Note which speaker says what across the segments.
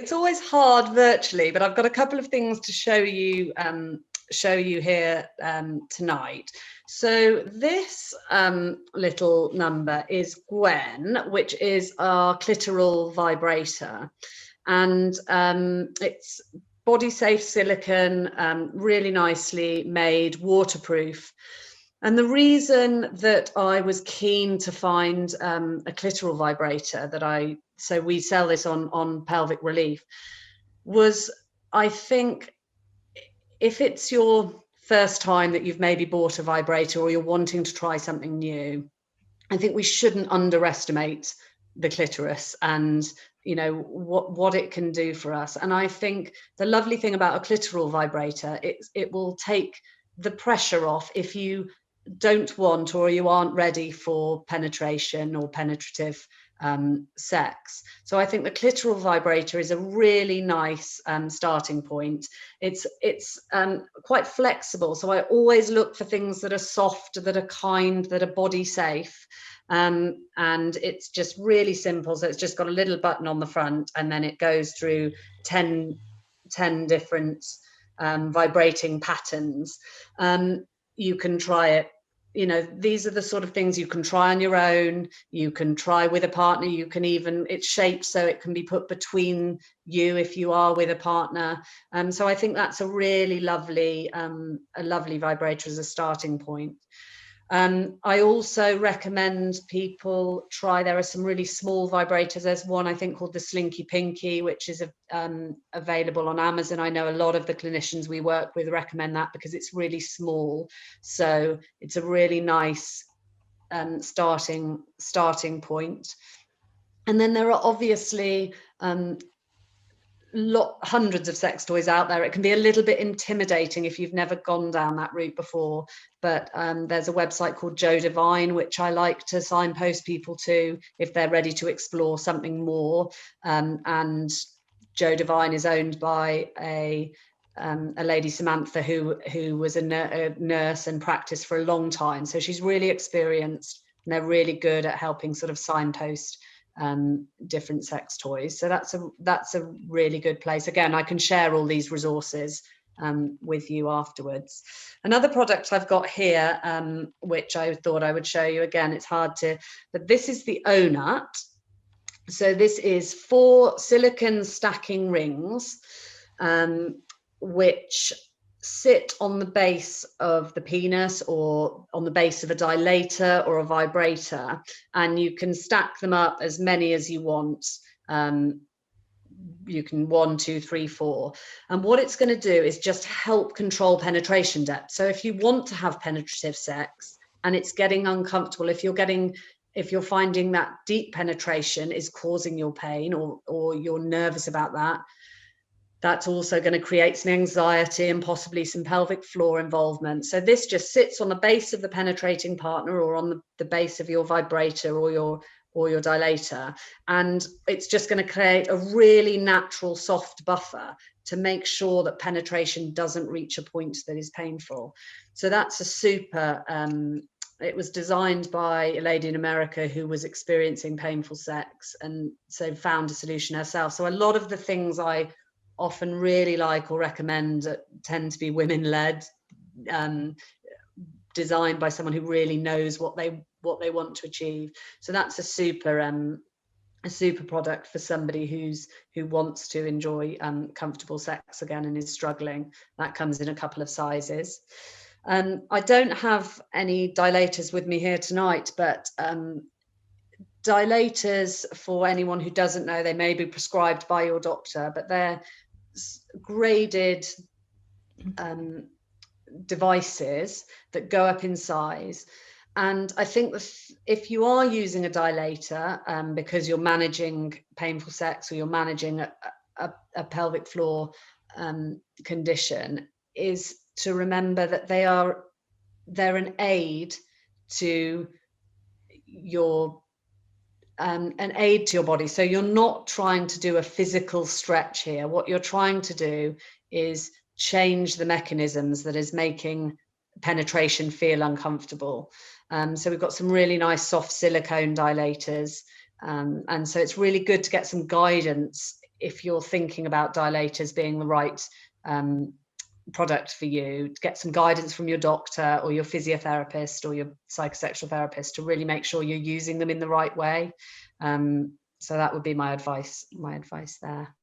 Speaker 1: It's always hard virtually, but I've got a couple of things to show you here tonight. So this little number is Gwen, which is our clitoral vibrator, and it's body safe silicone, really nicely made, waterproof. And the reason that I was keen to find a clitoral vibrator so we sell this on Pelvic Relief, was I think if it's your first time that you've maybe bought a vibrator or you're wanting to try something new, I think we shouldn't underestimate the clitoris and what it can do for us. And I think the lovely thing about a clitoral vibrator, it will take the pressure off if you don't want or you aren't ready for penetration or penetrative sex. So I think the clitoral vibrator is a really nice starting point. It's quite flexible, so I always look for things that are soft, that are kind, that are body safe, and it's just really simple. So it's just got a little button on the front, and then it goes through 10 different vibrating patterns. You can try it. These are the sort of things you can try on your own. You can try with a partner. You can even, it's shaped so it can be put between you if you are with a partner. So I think that's a really lovely vibrator as a starting point. I also recommend people try, there are some really small vibrators. There's one I think called the Slinky Pinky, which is available on Amazon. I know a lot of the clinicians we work with recommend that because it's really small. So it's a really nice starting point. And then there are obviously hundreds of sex toys out there. It can be a little bit intimidating if you've never gone down that route before, but there's a website called Joe Divine, which I like to signpost people to if they're ready to explore something more. And Joe Divine is owned by a lady, Samantha, who was a nurse and practiced for a long time. So she's really experienced, and they're really good at helping sort of signpost different sex toys. So that's a really good place. Again, I can share all these resources with you afterwards. Another product I've got here, which I thought I would show you, again, it's hard to, but this is the O-Nut. So this is 4 silicone stacking rings, which sit on the base of the penis or on the base of a dilator or a vibrator, and you can stack them up as many as you want. You can 1, 2, 3, 4. And what it's going to do is just help control penetration depth. So if you want to have penetrative sex and it's getting uncomfortable, if you're finding that deep penetration is causing your pain or you're nervous about that, that's also going to create some anxiety and possibly some pelvic floor involvement. So this just sits on the base of the penetrating partner or on the base of your vibrator or your dilator, and it's just going to create a really natural soft buffer to make sure that penetration doesn't reach a point that is painful. So that's a super it was designed by a lady in America who was experiencing painful sex, and so found a solution herself. So a lot of the things I often really like or recommend tend to be women-led, designed by someone who really knows what they want to achieve. So that's a super product for somebody who wants to enjoy comfortable sex again and is struggling. That comes in a couple of sizes. I don't have any dilators with me here tonight, but dilators, for anyone who doesn't know, they may be prescribed by your doctor, but they're graded devices that go up in size. And I think if you are using a dilator because you're managing painful sex or you're managing a pelvic floor condition, is to remember that they're an aid to your body. So you're not trying to do a physical stretch here. What you're trying to do is change the mechanisms that is making penetration feel uncomfortable. So we've got some really nice soft silicone dilators, and so it's really good to get some guidance if you're thinking about dilators being the right product for you, to get some guidance from your doctor or your physiotherapist or your psychosexual therapist to really make sure you're using them in the right way. So that would be my advice there.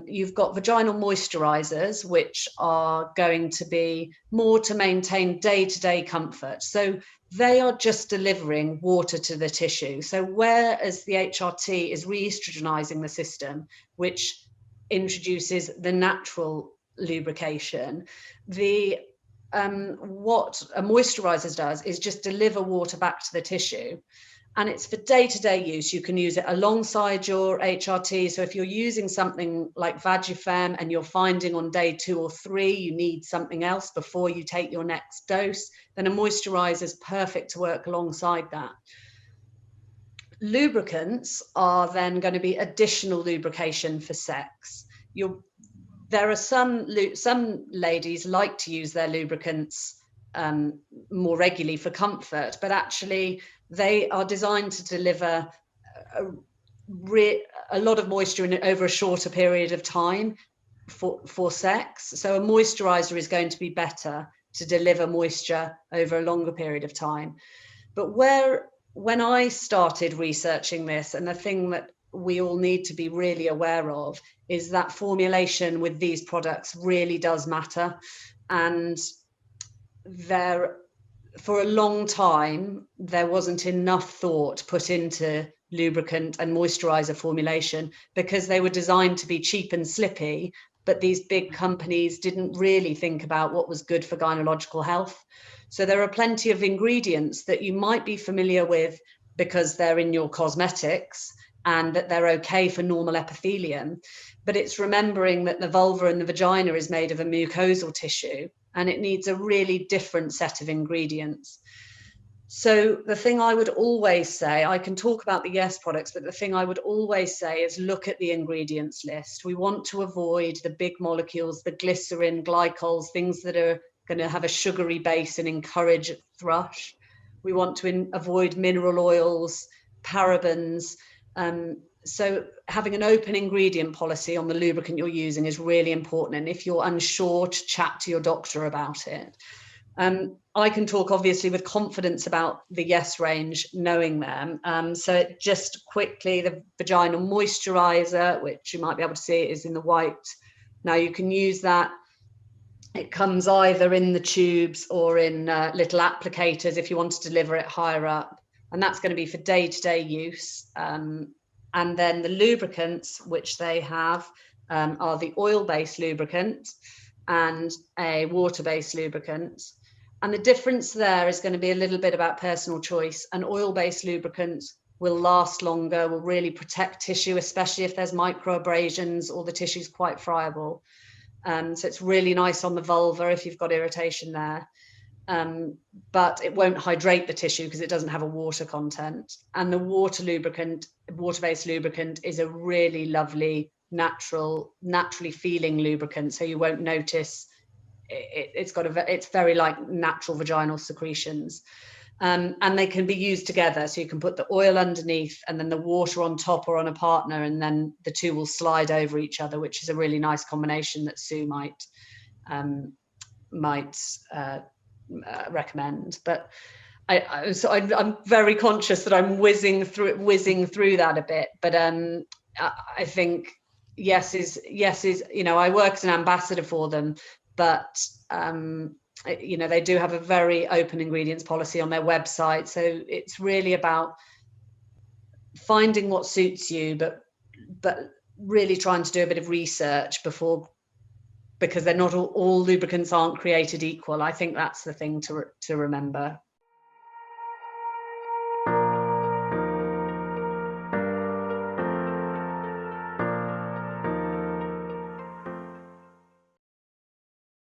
Speaker 1: You've got vaginal moisturizers, which are going to be more to maintain day-to-day comfort. So they are just delivering water to the tissue. So whereas the HRT is re-estrogenizing the system, which introduces the natural lubrication, what a moisturizer does is just deliver water back to the tissue. And it's for day-to-day use. You can use it alongside your HRT. So if you're using something like Vagifem and you're finding on day 2 or 3 you need something else before you take your next dose, then a moisturizer is perfect to work alongside that. Lubricants are then going to be additional lubrication for sex. There are some ladies like to use their lubricants more regularly for comfort, but actually they are designed to deliver a lot of moisture over a shorter period of time for sex. So a moisturizer is going to be better to deliver moisture over a longer period of time. But when I started researching this, and the thing that we all need to be really aware of is that formulation with these products really does matter. And for a long time, there wasn't enough thought put into lubricant and moisturizer formulation because they were designed to be cheap and slippy, but these big companies didn't really think about what was good for gynecological health. So there are plenty of ingredients that you might be familiar with because they're in your cosmetics and that they're okay for normal epithelium. But it's remembering that the vulva and the vagina is made of a mucosal tissue, and it needs a really different set of ingredients. So the thing I would always say, I can talk about the Yes products, but the thing I would always say is look at the ingredients list. We want to avoid the big molecules, the glycerin, glycols, things that are going to have a sugary base and encourage thrush. We want to avoid mineral oils, parabens. So having an open ingredient policy on the lubricant you're using is really important. And if you're unsure, to chat to your doctor about it. I can talk obviously with confidence about the Yes range, knowing them. So just quickly, the vaginal moisturizer, which you might be able to see is in the white. Now you can use that. It comes either in the tubes or in little applicators if you want to deliver it higher up. And that's going to be for day-to-day use. And then the lubricants, which they have, are the oil-based lubricant and a water-based lubricant. And the difference there is going to be a little bit about personal choice. An oil-based lubricant will last longer, will really protect tissue, especially if there's microabrasions or the tissue's quite friable. So it's really nice on the vulva if you've got irritation there. But it won't hydrate the tissue because it doesn't have a water content. And the water-based lubricant is a really lovely, naturally feeling lubricant. So you won't notice it's very like natural vaginal secretions. And they can be used together. So you can put the oil underneath and then the water on top or on a partner, and then the two will slide over each other, which is a really nice combination that Sue might recommend. But I'm very conscious that I'm whizzing through that a bit. But I think Yes is, I work as an ambassador for them, but they do have a very open ingredients policy on their website. So it's really about finding what suits you, but really trying to do a bit of research before, because they're not all lubricants aren't created equal. I think that's the thing to remember.